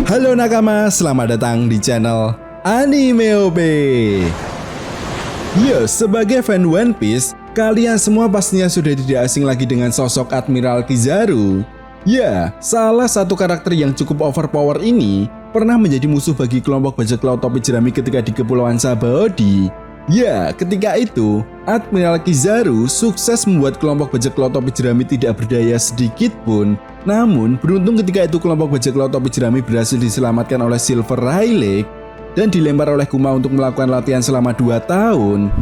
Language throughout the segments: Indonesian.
Halo nakama, selamat datang di channel Anime OP. Yo, sebagai fan One Piece, kalian semua pastinya sudah tidak asing lagi dengan sosok Admiral Kizaru. Ya, salah satu karakter yang cukup overpower ini pernah menjadi musuh bagi kelompok bajak laut topi jerami ketika di Kepulauan Sabaody. Ya, ketika itu, Admiral Kizaru sukses membuat kelompok bajak laut topi jerami tidak berdaya sedikit pun. Namun, beruntung ketika itu kelompok bajak laut topi jerami berhasil diselamatkan oleh Silver Rayleigh dan dilempar oleh Kuma untuk melakukan latihan selama 2 tahun.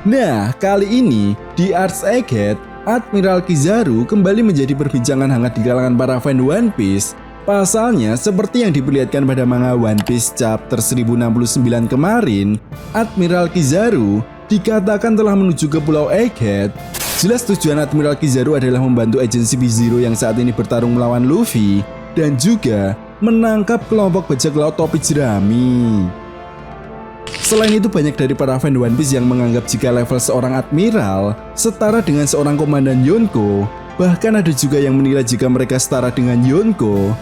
Nah, kali ini, di Arts Egghead, Admiral Kizaru kembali menjadi perbincangan hangat di kalangan para fan One Piece. Pasalnya, seperti yang diperlihatkan pada manga One Piece chapter 1069 kemarin, Admiral Kizaru dikatakan telah menuju ke Pulau Egghead. Jelas tujuan Admiral Kizaru adalah membantu agensi B-Zero yang saat ini bertarung melawan Luffy dan juga menangkap kelompok bajak laut topi jerami. Selain itu, banyak dari para fan One Piece yang menganggap jika level seorang admiral setara dengan seorang komandan Yonko. Bahkan ada juga yang menilai jika mereka setara dengan Yonko.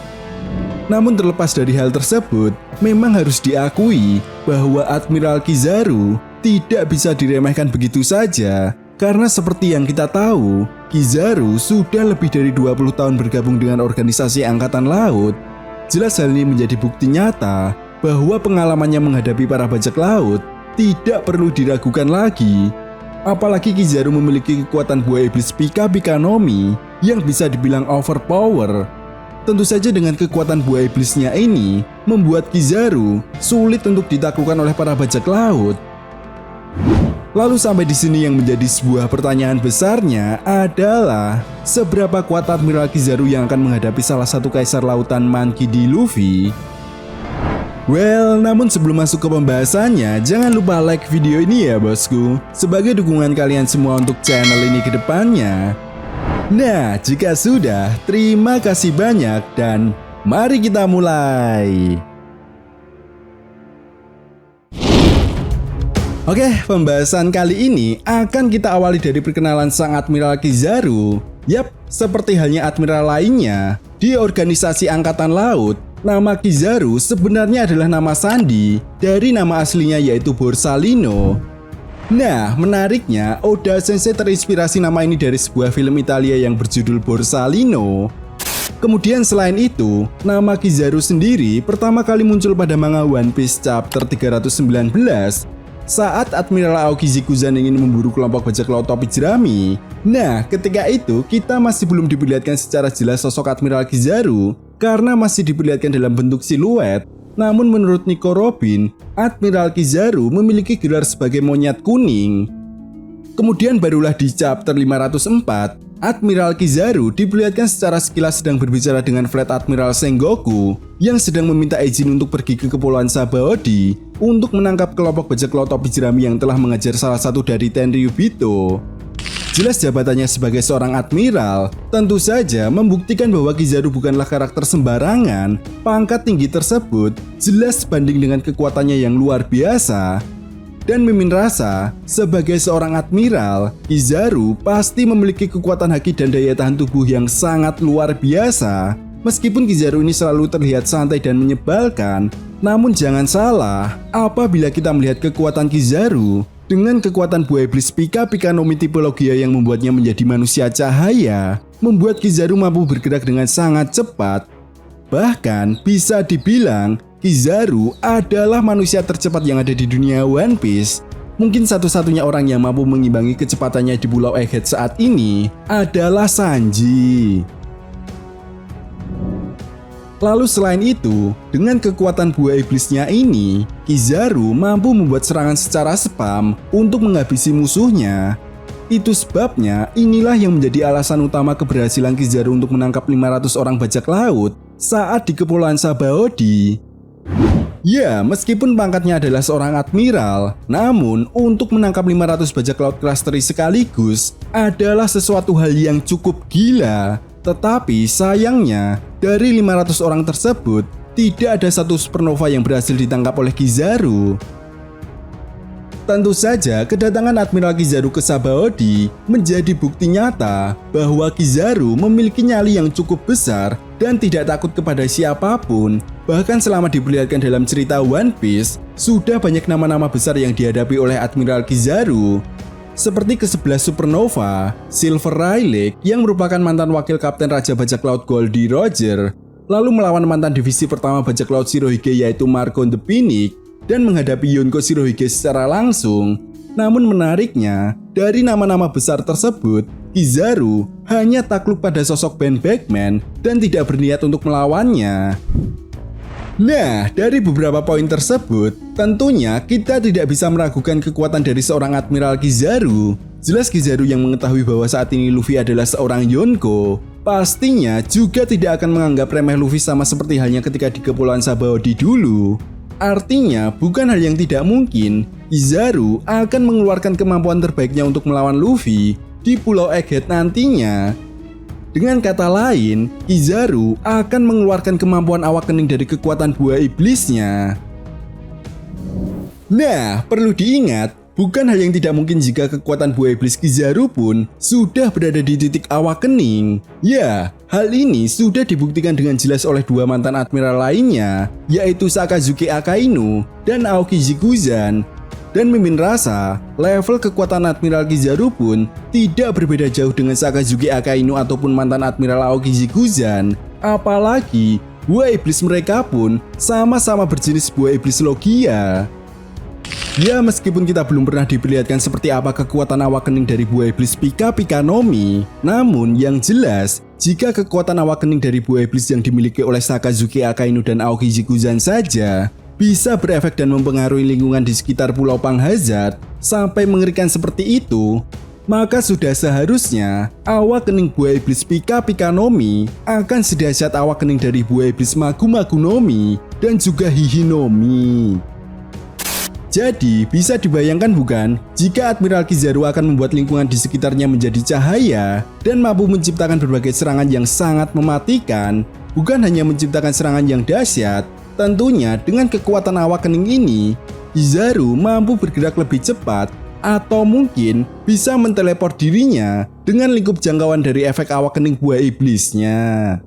Namun terlepas dari hal tersebut, memang harus diakui bahwa Admiral Kizaru tidak bisa diremehkan begitu saja. Karena seperti yang kita tahu, Kizaru sudah lebih dari 20 tahun bergabung dengan organisasi Angkatan Laut. Jelas hal ini menjadi bukti nyata bahwa pengalamannya menghadapi para bajak laut tidak perlu diragukan lagi. Apalagi Kizaru memiliki kekuatan buah iblis Pika Pika no Mi yang bisa dibilang overpower. Tentu saja dengan kekuatan buah iblisnya ini membuat Kizaru sulit untuk ditaklukkan oleh para bajak laut. Lalu sampai di sini yang menjadi sebuah pertanyaan besarnya adalah seberapa kuat Admiral Kizaru yang akan menghadapi salah satu kaisar lautan Monkey D. Luffy? Well, namun sebelum masuk ke pembahasannya, jangan lupa like video ini ya bosku, sebagai dukungan kalian semua untuk channel ini ke depannya. Nah, jika sudah, terima kasih banyak dan mari kita mulai. Oke, pembahasan kali ini akan kita awali dari perkenalan sang Admiral Kizaru. Yap, seperti halnya admiral lainnya, di organisasi Angkatan Laut, nama Kizaru sebenarnya adalah nama sandi dari nama aslinya yaitu Borsalino. Nah, menariknya, Oda Sensei terinspirasi nama ini dari sebuah film Italia yang berjudul Borsalino. Kemudian selain itu, nama Kizaru sendiri pertama kali muncul pada manga One Piece chapter 319 saat Admiral Aoki Zikuzan ingin memburu kelompok bajak laut topi jerami. Nah, ketika itu kita masih belum diperlihatkan secara jelas sosok Admiral Kizaru karena masih diperlihatkan dalam bentuk siluet. Namun menurut Nico Robin, Admiral Kizaru memiliki gelar sebagai monyet kuning. Kemudian barulah di chapter 504, Admiral Kizaru diperlihatkan secara sekilas sedang berbicara dengan Fleet Admiral Sengoku yang sedang meminta izin untuk pergi ke Kepulauan Sabaody untuk menangkap kelompok bajak laut topi jerami yang telah mengejar salah satu dari Tenryubito. Jelas jabatannya sebagai seorang admiral, tentu saja membuktikan bahwa Kizaru bukanlah karakter sembarangan. Pangkat tinggi tersebut jelas sebanding dengan kekuatannya yang luar biasa. Dan Mimin rasa, sebagai seorang admiral, Kizaru pasti memiliki kekuatan haki dan daya tahan tubuh yang sangat luar biasa. Meskipun Kizaru ini selalu terlihat santai dan menyebalkan, namun jangan salah, apabila kita melihat kekuatan Kizaru dengan kekuatan buah iblis Pika Pika no Mi tipologia yang membuatnya menjadi manusia cahaya, membuat Kizaru mampu bergerak dengan sangat cepat. Bahkan bisa dibilang Kizaru adalah manusia tercepat yang ada di dunia One Piece. Mungkin satu-satunya orang yang mampu mengimbangi kecepatannya di Pulau Egghead saat ini adalah Sanji. Lalu selain itu, dengan kekuatan buah iblisnya ini, Kizaru mampu membuat serangan secara spam untuk menghabisi musuhnya. Itu sebabnya inilah yang menjadi alasan utama keberhasilan Kizaru untuk menangkap 500 orang bajak laut saat di Kepulauan Sabaody. Ya, meskipun pangkatnya adalah seorang admiral, namun untuk menangkap 500 bajak laut kelas teri sekaligus adalah sesuatu hal yang cukup gila. Tetapi sayangnya, dari 500 orang tersebut, tidak ada satu supernova yang berhasil ditangkap oleh Kizaru. Tentu saja kedatangan Admiral Kizaru ke Sabaody menjadi bukti nyata bahwa Kizaru memiliki nyali yang cukup besar dan tidak takut kepada siapapun. Bahkan selama diperlihatkan dalam cerita One Piece, sudah banyak nama-nama besar yang dihadapi oleh Admiral Kizaru. Seperti ke-11 Supernova, Silver Rayleigh yang merupakan mantan wakil kapten Raja Bajak Laut Goldie Roger, lalu melawan mantan divisi pertama Bajak Laut Shirohige yaitu Marco the Phoenix, dan menghadapi Yonko Shirohige secara langsung. Namun menariknya, dari nama-nama besar tersebut, Kizaru hanya takluk pada sosok Ben Beckman dan tidak berniat untuk melawannya. Nah, dari beberapa poin tersebut, tentunya kita tidak bisa meragukan kekuatan dari seorang Admiral Kizaru. Jelas Kizaru yang mengetahui bahwa saat ini Luffy adalah seorang Yonko, pastinya juga tidak akan menganggap remeh Luffy sama seperti halnya ketika di Kepulauan Sabaody dulu. Artinya, bukan hal yang tidak mungkin, Kizaru akan mengeluarkan kemampuan terbaiknya untuk melawan Luffy di Pulau Egghead nantinya. Dengan kata lain, Kizaru akan mengeluarkan kemampuan awakening dari kekuatan buah iblisnya. Nah, perlu diingat, bukan hal yang tidak mungkin jika kekuatan buah iblis Kizaru pun sudah berada di titik awakening. Ya, hal ini sudah dibuktikan dengan jelas oleh dua mantan admiral lainnya, yaitu Sakazuki Akainu dan Aoki Zikuzan. Dan mimin rasa, level kekuatan Admiral Kizaru pun tidak berbeda jauh dengan Sakazuki Akainu ataupun mantan Admiral Aoki Zikuzan. Apalagi, buah iblis mereka pun sama-sama berjenis buah iblis Logia. Ya, meskipun kita belum pernah diperlihatkan seperti apa kekuatan awakening dari buah iblis Pika Pika no Mi, namun yang jelas, jika kekuatan awakening dari buah iblis yang dimiliki oleh Sakazuki Akainu dan Aoki Zikuzan saja bisa berefek dan mempengaruhi lingkungan di sekitar Pulau Pang Hazard sampai mengerikan seperti itu, maka sudah seharusnya awakening buah iblis Pika Pika no Mi akan sedahsyat awakening dari buah iblis Magu Magu no Mi dan juga Hihi no Mi. Jadi, bisa dibayangkan bukan jika Admiral Kizaru akan membuat lingkungan di sekitarnya menjadi cahaya dan mampu menciptakan berbagai serangan yang sangat mematikan, bukan hanya menciptakan serangan yang dahsyat. Tentunya dengan kekuatan awakening ini, Kizaru mampu bergerak lebih cepat atau mungkin bisa menteleport dirinya dengan lingkup jangkauan dari efek awakening buah iblisnya.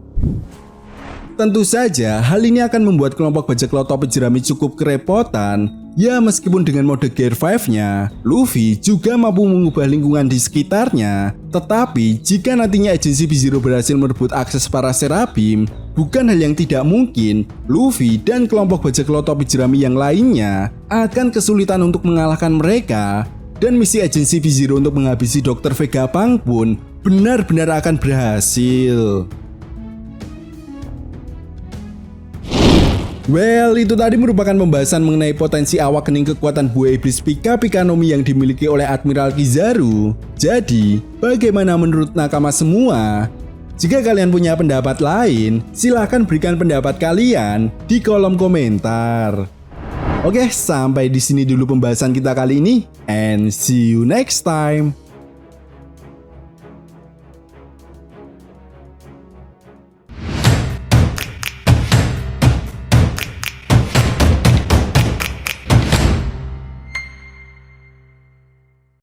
Tentu saja hal ini akan membuat kelompok bajak laut topi jerami cukup kerepotan. Ya, meskipun dengan mode Gear 5-nya, Luffy juga mampu mengubah lingkungan di sekitarnya. Tetapi jika nantinya agensi B-Zero berhasil merebut akses para Serafim, bukan hal yang tidak mungkin, Luffy dan kelompok bajak laut topi jerami yang lainnya akan kesulitan untuk mengalahkan mereka. Dan misi agensi B-Zero untuk menghabisi Dr. Vegapunk pun benar-benar akan berhasil. Well, itu tadi merupakan pembahasan mengenai potensi awakening kekuatan buah iblis Pika Pika no Mi yang dimiliki oleh Admiral Kizaru. Jadi, bagaimana menurut nakama semua? Jika kalian punya pendapat lain, silahkan berikan pendapat kalian di kolom komentar. Oke, sampai di sini dulu pembahasan kita kali ini, and see you next time.